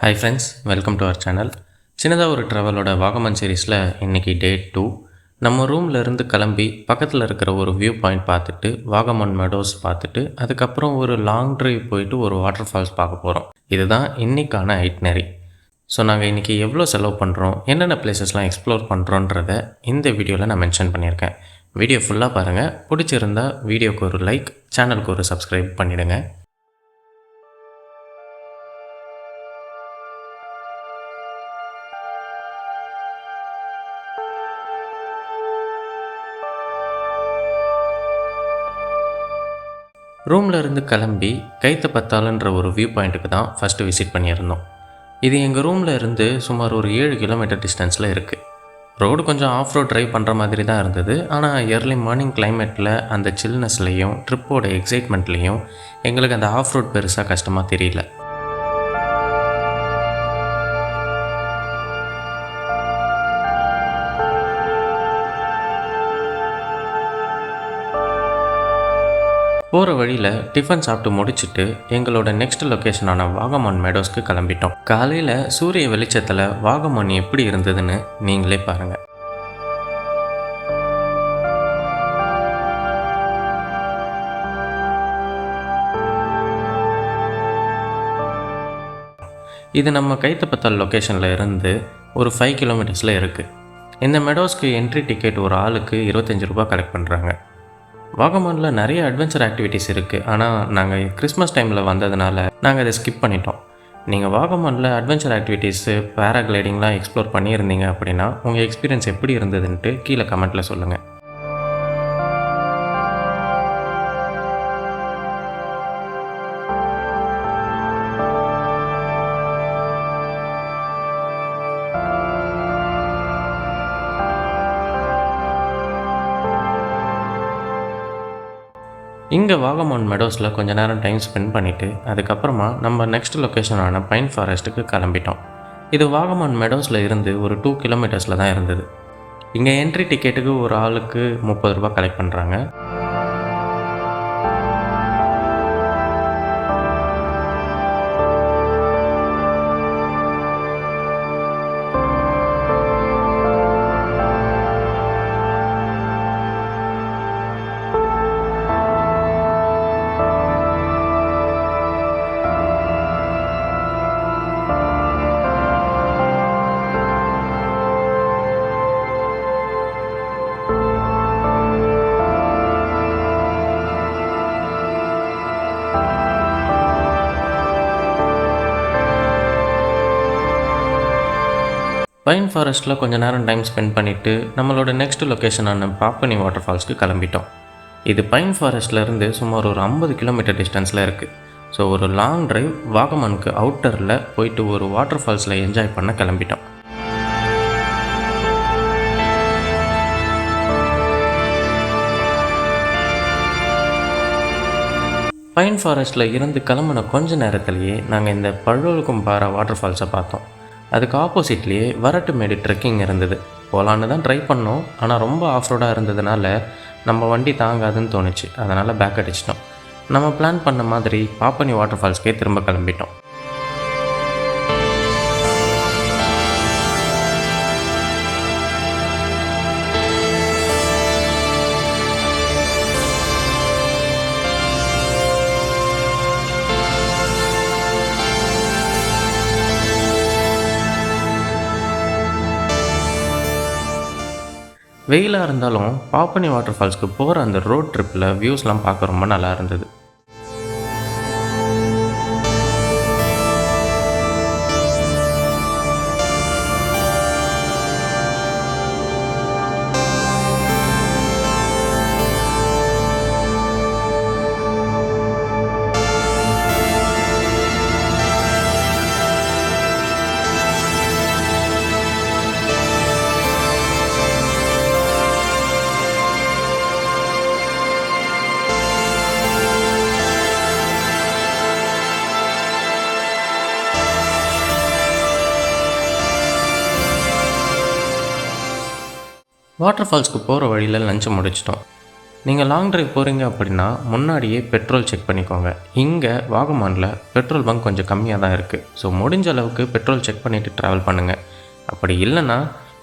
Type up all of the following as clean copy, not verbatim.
Hi friends, welcome to our channel. சின்னதாக ஒரு ட்ராவலோட வாகமன் சீரீஸில் இன்றைக்கி டே 2. நம்ம ரூமில் இருந்து கிளம்பி பக்கத்தில் இருக்கிற ஒரு வியூ பாயிண்ட் பார்த்துட்டு வாகமன் மெடோஸ் பார்த்துட்டு அதுக்கப்புறம் ஒரு லாங் ட்ரைவ் போயிட்டு ஒரு வாட்டர் ஃபால்ஸ் பார்க்க போகிறோம். இதுதான் இன்றைக்கான ஐட்னரி. ஸோ நாங்கள் இன்றைக்கி எவ்வளோ செலவு பண்ணுறோம், என்னென்ன பிளேசஸ்லாம் எக்ஸ்ப்ளோர் பண்ணுறோன்றத இந்த வீடியோவில் நான் மென்ஷன் பண்ணியிருக்கேன். வீடியோ ஃபுல்லாக பாருங்கள். பிடிச்சிருந்தால் வீடியோக்கு ஒரு லைக், சேனலுக்கு ஒரு சப்ஸ்கிரைப் பண்ணிவிடுங்க. ரூமில் இருந்து கிளம்பி கைத்தப்பத்தாலுன்ற ஒரு வியூ பாயிண்ட்டுக்கு தான் ஃபஸ்ட்டு விசிட் பண்ணியிருந்தோம். இது எங்கள் ரூமில் இருந்து சுமார் ஒரு 7 கிலோமீட்டர் டிஸ்டன்ஸில் இருக்குது. ரோடு கொஞ்சம் ஆஃப் ரோட் ட்ரைவ் பண்ணுற மாதிரி தான் இருந்தது. ஆனால் ஏர்லி மார்னிங் கிளைமேட்டில் அந்த சில்னஸ்லேயும் ட்ரிப்போட எக்ஸைட்மெண்ட்லேயும் எங்களுக்கு அந்த ஆஃப் ரோட் பெருசாக கஷ்டமாக தெரியல. போகிற வழியில் டிஃபன் சாப்பிட்டு முடிச்சுட்டு எங்களோட நெக்ஸ்ட் லொக்கேஷனான வாகமன் மெடோஸ்க்கு கிளம்பிட்டோம். காலையில் சூரிய வெளிச்சத்தில் வாகமன் எப்படி இருந்ததுன்னு நீங்களே பாருங்கள். இது நம்ம கைத்தப்பத்தால் லொக்கேஷனில் இருந்து ஒரு 5 கிலோமீட்டர்ஸில் இருக்குது. இந்த மெடோஸ்க்கு என்ட்ரி டிக்கெட் ஒரு ஆளுக்கு 25 ரூபா கலெக்ட் பண்ணுறாங்க. வாகமானில் நிறைய அட்வென்ச்சர் ஆக்டிவிட்டீஸ் இருக்குது. ஆனால் நாங்கள் கிறிஸ்மஸ் டைமில் வந்ததுனால நாங்கள் அதை ஸ்கிப் பண்ணிட்டோம். நீங்கள் வாகமானில் அட்வென்ச்சர் ஆக்டிவிட்டீஸு, பேராகிளைடிங்லாம் எக்ஸ்ப்ளோர் பண்ணியிருந்தீங்க அப்படின்னா உங்கள் எக்ஸ்பீரியன்ஸ் எப்படி இருந்ததுன்ட்டு கீழே கமெண்ட்டில் சொல்லுங்கள். இங்கே வாகமன் மெடோஸில் கொஞ்சம் நேரம் டைம் ஸ்பெண்ட் பண்ணிவிட்டு அதுக்கப்புறமா நம்ம நெக்ஸ்ட் லொக்கேஷனான பைன் ஃபாரஸ்ட்டுக்கு கிளம்பிட்டோம். இது வாகமன் மெடோஸில் இருந்து ஒரு 2 கிலோமீட்டர்ஸில் தான் இருந்தது. இங்கே என்ட்ரி டிக்கெட்டுக்கு ஒரு ஆளுக்கு 30 ரூபா கலெக்ட் பண்ணுறாங்க. பைன் ஃபாரஸ்ட்டில் கொஞ்சம் நேரம் டைம் ஸ்பெண்ட் பண்ணிவிட்டு நம்மளோட நெக்ஸ்ட் லொக்கேஷனான பாப்பனி வாட்டர் ஃபால்ஸ்க்கு கிளம்பிட்டோம். இது பைன் ஃபாரஸ்ட்லேருந்து சுமார் ஒரு 50 கிலோமீட்டர் டிஸ்டன்ஸில் இருக்குது. ஸோ ஒரு லாங் ட்ரைவ் வாகமனுக்கு அவுட்டரில் போயிட்டு ஒரு வாட்டர் ஃபால்ஸில் என்ஜாய் பண்ண கிளம்பிட்டோம். பைன் ஃபாரஸ்ட்டில் இருந்து கிளம்புன கொஞ்ச நேரத்துலேயே நாங்கள் இந்த பழோலுக்கும் பாறை வாட்டர் ஃபால்ஸை பார்த்தோம். அதுக்கு ஆப்போசிட்லேயே வரட்டுமேடு ட்ரெக்கிங் இருந்தது. போகலான்னு தான் ட்ரை பண்ணோம். ஆனால் ரொம்ப ஆஃப் ரோடாக இருந்ததுனால நம்ம வண்டி தாங்காதுன்னு தோணுச்சு. அதனால் பேக் அடிச்சிட்டோம். நம்ம பிளான் பண்ண மாதிரி பாப்பனி வாட்டர் ஃபால்ஸ்க்கே திரும்ப கிளம்பிட்டோம். வெயிலாக இருந்தாலும் பாப்பனி வாட்டர் ஃபால்ஸ்க்கு போகிற அந்த ரோட் ட்ரிப்பில் வியூஸ்லாம் பார்க்க ரொம்ப நல்லா இருந்தது. வாட்டர் ஃபால்ஸ்க்கு போகிற வழியில் லஞ்சை முடிச்சிட்டோம். நீங்கள் லாங் டிரைவ் போகிறீங்க அப்படின்னா முன்னாடியே பெட்ரோல் செக் பண்ணிக்கோங்க. இங்கே வாகமானில் பெட்ரோல் பங்க் கொஞ்சம் கம்மியாக தான் இருக்குது. ஸோ முடிஞ்ச அளவுக்கு பெட்ரோல் செக் பண்ணிவிட்டு ட்ராவல் பண்ணுங்கள். அப்படி இல்லைன்னா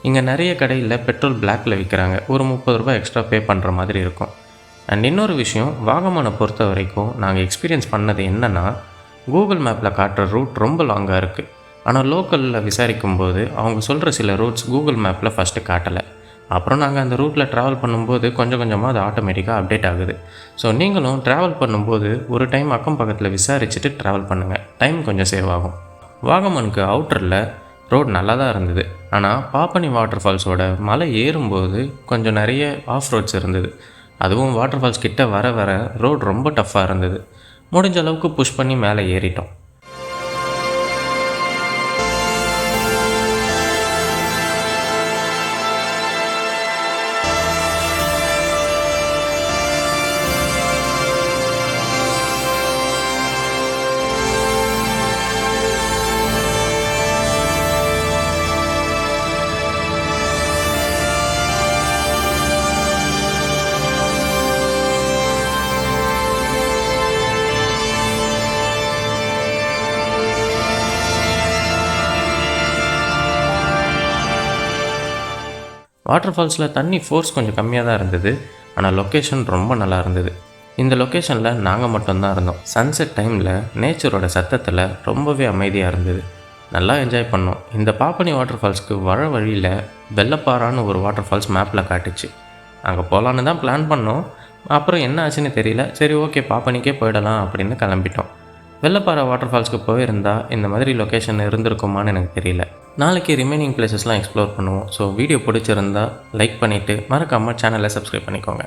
இங்கே நிறைய கடையில் பெட்ரோல் பிளாக்கில் விற்கிறாங்க. ஒரு 30 ரூபாய் எக்ஸ்ட்ரா பே பண்ணுற மாதிரி இருக்கும். அண்ட் இன்னொரு விஷயம், வாகமானை பொறுத்த வரைக்கும் நாங்கள் எக்ஸ்பீரியன்ஸ் பண்ணது என்னென்னா, கூகுள் மேப்பில் காட்டுற ரூட் ரொம்ப லாங்காக இருக்குது. ஆனால் லோக்கலில் விசாரிக்கும்போது அவங்க சொல்கிற சில ரூட்ஸ் கூகுள் மேப்பில் ஃபஸ்ட்டு காட்டலை. அப்புறம் நாங்கள் அந்த ரூட்டில் ட்ராவல் பண்ணும்போது கொஞ்சம் கொஞ்சமாக அது ஆட்டோமேட்டிக்காக அப்டேட் ஆகுது. ஸோ நீங்களும் ட்ராவல் பண்ணும்போது ஒரு டைம் அக்கம் பக்கத்தில் விசாரிச்சுட்டு ட்ராவல் பண்ணுங்கள். டைம் கொஞ்சம் சேவ் ஆகும். வாகமானுக்கு அவுட்டரில் ரோடு நல்லா தான் இருந்தது. ஆனால் பாப்பனி வாட்டர் ஃபால்ஸோட மலை ஏறும்போது கொஞ்சம் நிறைய ஆஃப் ரோட்ஸ் இருந்தது. அதுவும் வாட்டர் ஃபால்ஸ் கிட்ட வர வர ரோடு ரொம்ப டஃப்பாக இருந்தது. முடிஞ்ச அளவுக்கு புஷ் பண்ணி மேலே ஏறிட்டோம். வாட்டர் ஃபால்ஸில் தண்ணி ஃபோர்ஸ் கொஞ்சம் கம்மியாக தான் இருந்தது. ஆனால் லொக்கேஷன் ரொம்ப நல்லா இருந்தது. இந்த லொக்கேஷனில் நாங்கள் மட்டும்தான் இருந்தோம். சன்செட் டைமில் நேச்சரோட சத்தத்தில் ரொம்பவே அமைதியாக இருந்தது. நல்லா என்ஜாய் பண்ணோம். இந்த பாப்பனி வாட்டர் ஃபால்ஸ்க்கு வர வழியில் வெள்ளப்பாறான்னு ஒரு வாட்டர் ஃபால்ஸ் மேப்பில் காட்டுச்சு. அங்கே போகலான்னு தான் பிளான் பண்ணோம். அப்புறம் என்ன ஆச்சுன்னு தெரியல. சரி, ஓகே, பாப்பனிக்கே போயிடலாம் அப்படின்னு கிளம்பிட்டோம். வெள்ளப்பாறை வாட்டர் ஃபால்ஸ்க்கு போயிருந்தால் இந்த மாதிரி லொக்கேஷன் இருந்திருக்குமான்னு எனக்கு தெரியல. நாளைக்கு ரிமைனிங் பிளேசஸ்லாம் எக்ஸ்ப்ளோர் பண்ணுவோம். ஸோ வீடியோ பிடிச்சிருந்தால் லைக் பண்ணிவிட்டு மறக்காமல் சேனலை சப்ஸ்கிரைப் பண்ணிக்கோங்க.